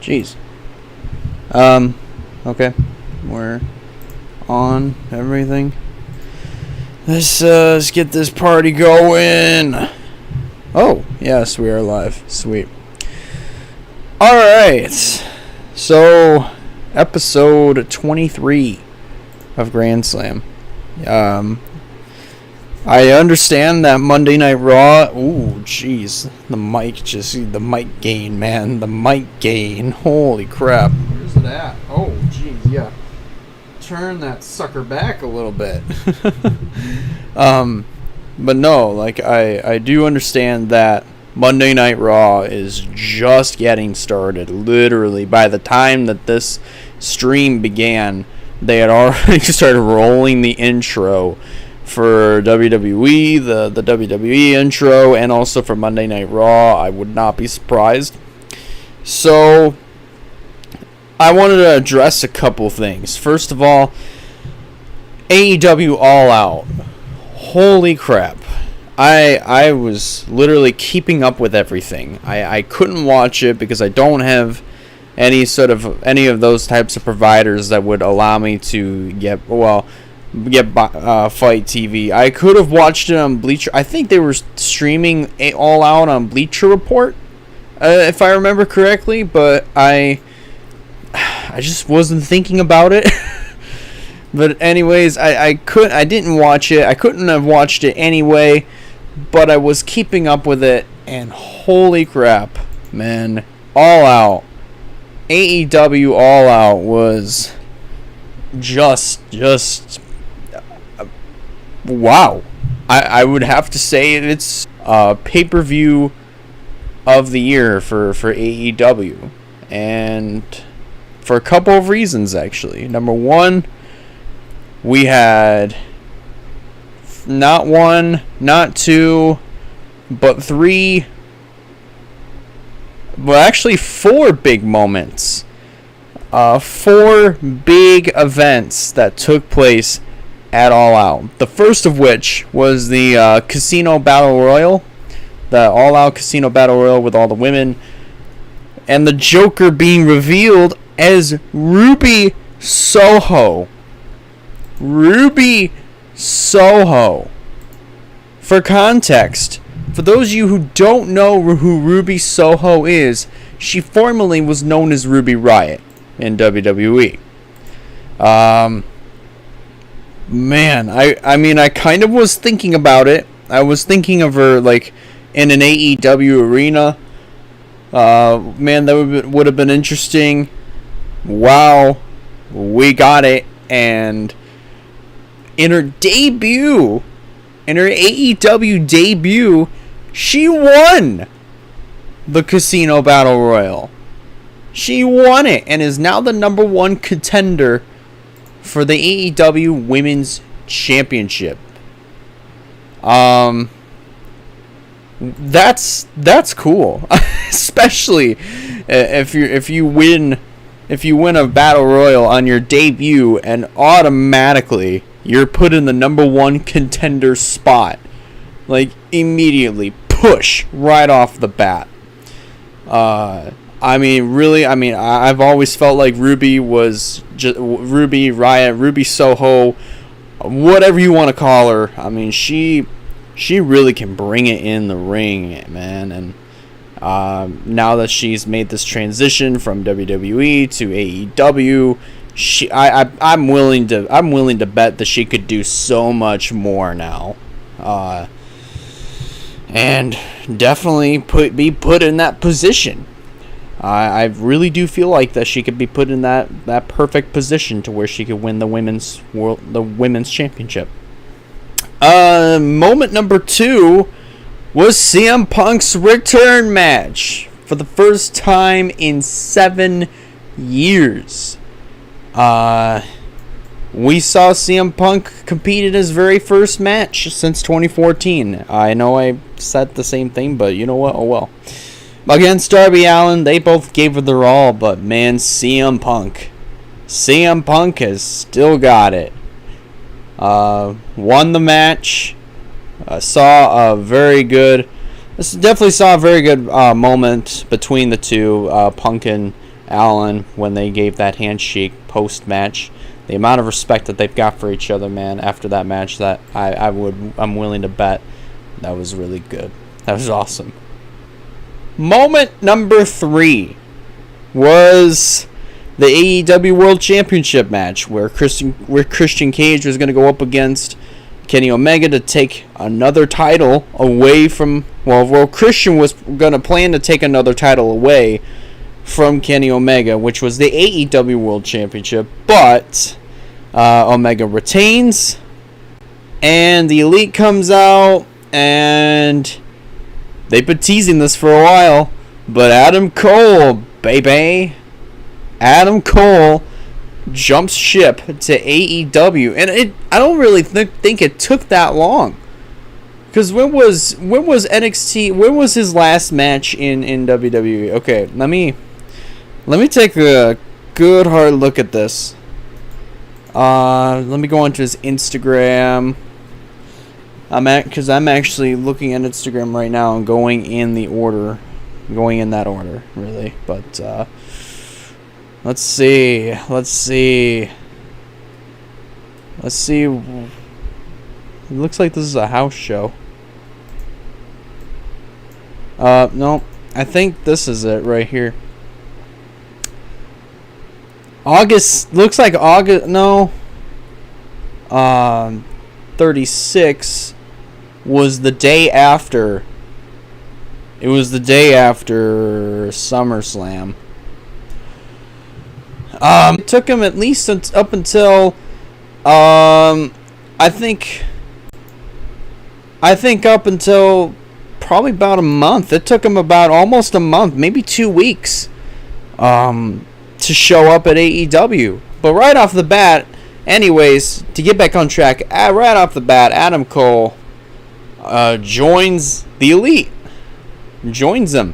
Jeez. Okay. We're on everything. Let's get this party going. Oh, yes, we are live. Sweet. Alright. So, episode 23 of Grand Slam. I understand that Monday Night Raw. Ooh, jeez. The mic gain, man. The mic gain. Holy crap. Where's it at? Oh, jeez, yeah. Turn that sucker back a little bit. But no, like, I do understand that Monday Night Raw is just getting started. Literally, by the time that this stream began, they had already started rolling the intro for WWE, the WWE intro, and also for Monday Night Raw. I would not be surprised. So, I wanted to address a couple things. First of all, AEW All Out. Holy crap. I was literally keeping up with everything. I couldn't watch it because I don't have any of those types of providers that would allow me to get Fight TV. I could have watched it on Bleacher. I think they were streaming All Out on Bleacher Report, if I remember correctly, but I just wasn't thinking about it. But anyways, I didn't watch it. I couldn't have watched it anyway, but I was keeping up with it, and holy crap, man. All Out. AEW All Out was just wow. I would have to say it's pay-per-view of the year for AEW, and for a couple of reasons, actually. Number one, we had not one, not two, but three, well, actually four big moments. Four big events that took place at All Out. The first of which was the Casino Battle Royal. The All Out Casino Battle Royal with all the women. And the Joker being revealed as Ruby Soho. Ruby Soho. For context, for those of you who don't know who Ruby Soho is, she formerly was known as Ruby Riott in WWE. Man, I mean, I kind of was thinking about it. I was thinking of her, like, in an AEW arena. Man, that would have been interesting. Wow, we got it. And in her debut, in her AEW debut, she won the Casino Battle Royal. She won it and is now the number one contender for the AEW Women's Championship. That's cool, especially if you win a battle royal on your debut and automatically you're put in the number one contender spot, like immediately, push right off the bat. I mean, really, I've always felt like Ruby was just Ruby Riott, Ruby Soho, whatever you want to call her. I mean, she really can bring it in the ring, man. And now that she's made this transition from WWE to AEW, I'm willing to bet that she could do so much more now, and definitely be put in that position. I really do feel like that she could be put in that perfect position to where she could win the women's championship. Moment number 2 was CM Punk's return match for the first time in 7 years. We saw CM Punk compete in his very first match since 2014. I know I said the same thing, but you know what? Oh well. Against Darby Allin, they both gave it their all, but man, CM Punk has still got it. Won the match. Definitely saw a very good moment between the two, Punk and Allen when they gave that handshake post-match. The amount of respect that they've got for each other, man, after that match, that I'm willing to bet that was really good. That was awesome. Moment number 3 was the AEW World Championship match where Christian Cage was going to go up against Kenny Omega to take another title away from... Well, Christian was going to plan to take another title away from Kenny Omega, which was the AEW World Championship, but Omega retains, and the Elite comes out, and they've been teasing this for a while, but Adam Cole, baby, Adam Cole jumps ship to AEW, and I don't really think it took that long. Because when was NXT? When was his last match in WWE? Okay, let me take a good hard look at this. Let me go onto his Instagram. I'm actually looking at Instagram right now and going in that order, really. But let's see. It looks like this is a house show. No, I think this is it right here. Looks like August, no. 36 was the day after. It was the day after SummerSlam. It took him at least up until, I think up until probably about a month. It took him about almost a month, maybe 2 weeks, to show up at AEW. But right off the bat, anyways, to get back on track, right off the bat, Adam Cole joins the Elite. Joins them.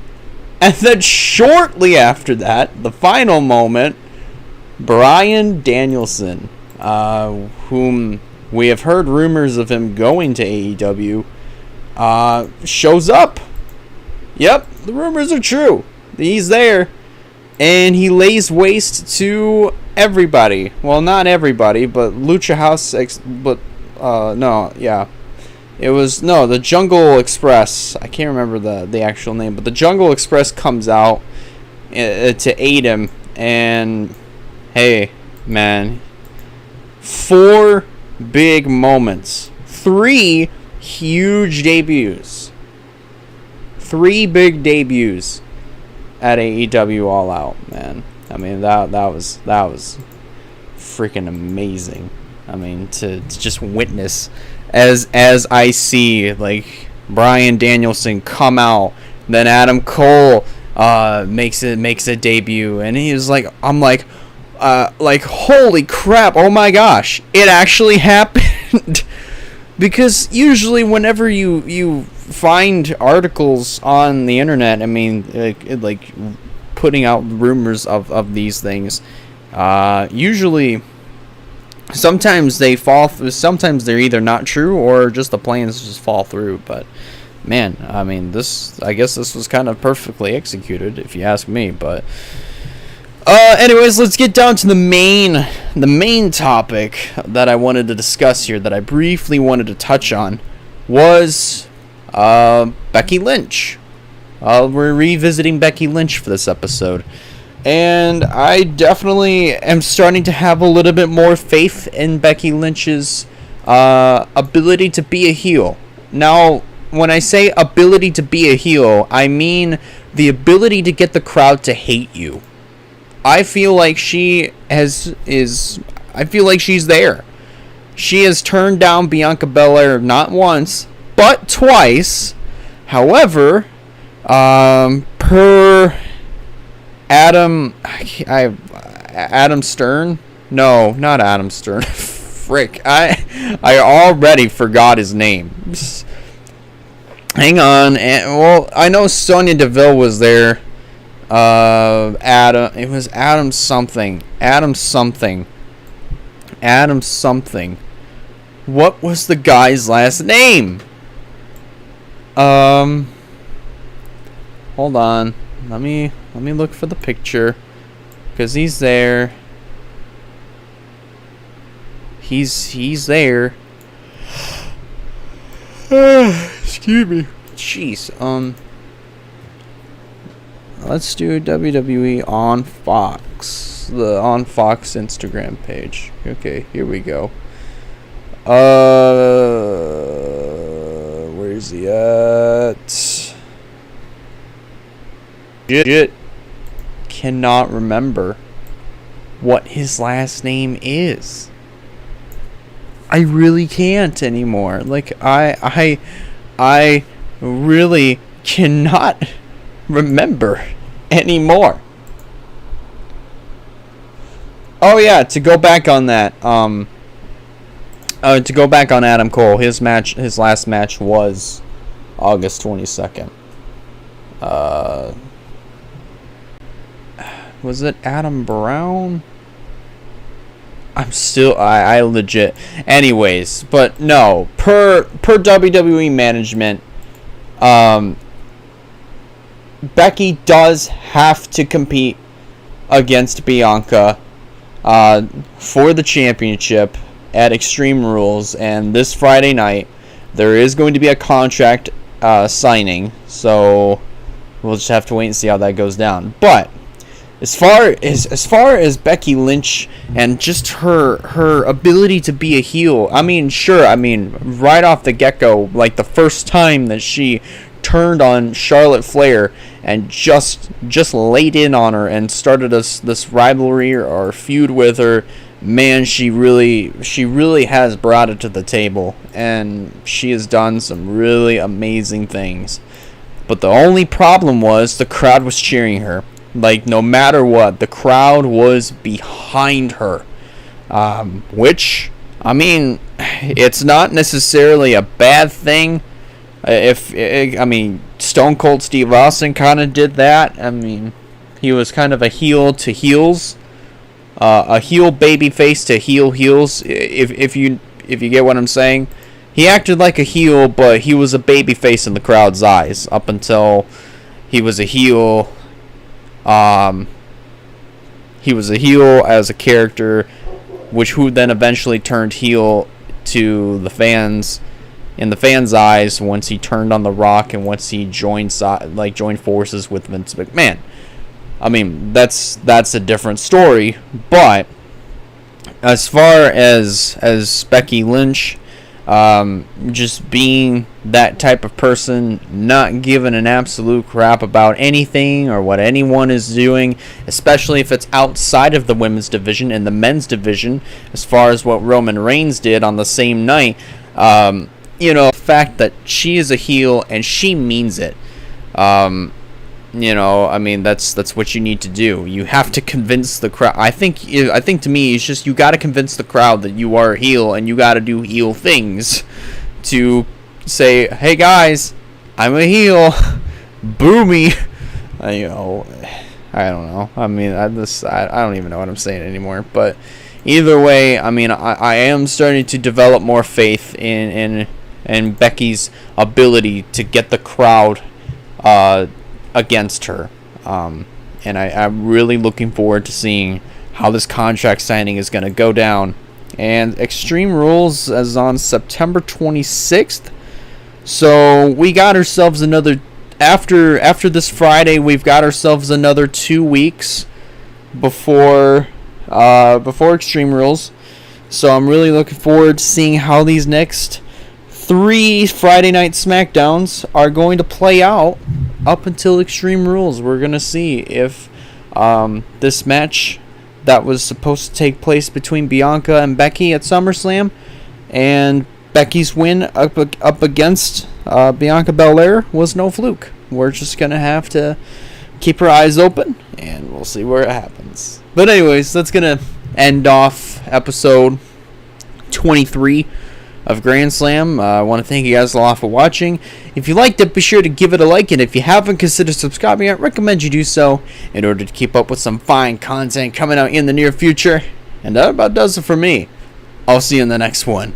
And then shortly after that, the final moment, Bryan Danielson, whom we have heard rumors of him going to AEW, shows up. Yep, the rumors are true. He's there. And he lays waste to everybody. Well, not everybody, but Lucha House... the Jungle Express. I can't remember the actual name, but the Jungle Express comes out to aid him. And, hey, man, 4 big moments. 3 huge debuts. 3 big debuts at AEW All Out, man. I mean, that was freaking amazing. I mean, to just witness as I see like Bryan Danielson come out, then Adam Cole makes a debut, and he was like, I'm like holy crap, oh my gosh, it actually happened. Because usually whenever you find articles on the internet, I mean, like putting out rumors of these things, usually sometimes they fall through, sometimes they're either not true or just the plans just fall through. But man, I mean, I guess this was kind of perfectly executed, if you ask me. But anyways, let's get down to the main topic that I wanted to discuss here, that I briefly wanted to touch on, was Becky Lynch. We're revisiting Becky Lynch for this episode, and I definitely am starting to have a little bit more faith in Becky Lynch's ability to be a heel. Now, when I say ability to be a heel, I mean the ability to get the crowd to hate you. I feel like she's there. She has turned down Bianca Belair not once, but twice. However, per Adam Stern? No, not Adam Stern. Frick. I already forgot his name. Hang on. Well, I know Sonya Deville was there. It was Adam something. What was the guy's last name? Hold on. Let me look for the picture. Because he's there. He's there. Excuse me. Jeez. Let's do WWE on Fox. The on Fox Instagram page. Okay, here we go. Where's he at? Shit. Cannot remember what his last name is. I really can't anymore. Like I really cannot remember anymore. Oh yeah, to go back on that, to go back on Adam Cole, his last match was August 22nd. Was it Adam Brown? I legit. Anyways, but no, per WWE management, Becky does have to compete against Bianca for the championship at Extreme Rules, and this Friday night there is going to be a contract signing, so we'll just have to wait and see how that goes down. But as far as Becky Lynch and just her ability to be a heel, I mean, sure, I mean, right off the get-go, like the first time that she turned on Charlotte Flair and just laid in on her and started this rivalry or feud with her, man, she really has brought it to the table, and she has done some really amazing things. But the only problem was the crowd was cheering her. Like, no matter what, the crowd was behind her. Which, I mean, it's not necessarily a bad thing. I mean, Stone Cold Steve Austin kind of did that. I mean, he was kind of a heel to heels. A heel babyface to heel heels, if you get what I'm saying. He acted like a heel, but he was a babyface in the crowd's eyes up until he was a heel. He was a heel as a character, who then eventually turned heel to the fans, in the fans' eyes, once he turned on The Rock and once he joined forces with Vince McMahon. I mean, that's a different story. But as far as Becky Lynch, just being that type of person, not giving an absolute crap about anything or what anyone is doing, especially if it's outside of the women's division and the men's division, as far as what Roman Reigns did on the same night. The fact that she is a heel and she means it. I mean, that's what you need to do. You have to convince the crowd. I think to me, it's just you got to convince the crowd that you are a heel, and you got to do heel things to say, "Hey guys, I'm a heel, boo me." I don't know. I mean, I don't even know what I'm saying anymore. But either way, I mean, I am starting to develop more faith in Becky's ability to get the crowd against her, and I'm really looking forward to seeing how this contract signing is going to go down. And Extreme Rules is on September 26th, so we got ourselves another after this Friday. We've got ourselves another 2 weeks before Extreme Rules, so I'm really looking forward to seeing how these next 3 Friday Night SmackDowns are going to play out up until Extreme Rules. We're going to see if this match that was supposed to take place between Bianca and Becky at SummerSlam, and Becky's win up against Bianca Belair was no fluke. We're just going to have to keep our eyes open, and we'll see where it happens. But anyways, that's going to end off episode 23 of Grand Slam. I want to thank you guys a lot for watching. If you liked it, be sure to give it a like, and if you haven't considered subscribing, I recommend you do so in order to keep up with some fine content coming out in the near future. And that about does it for me. I'll see you in the next one.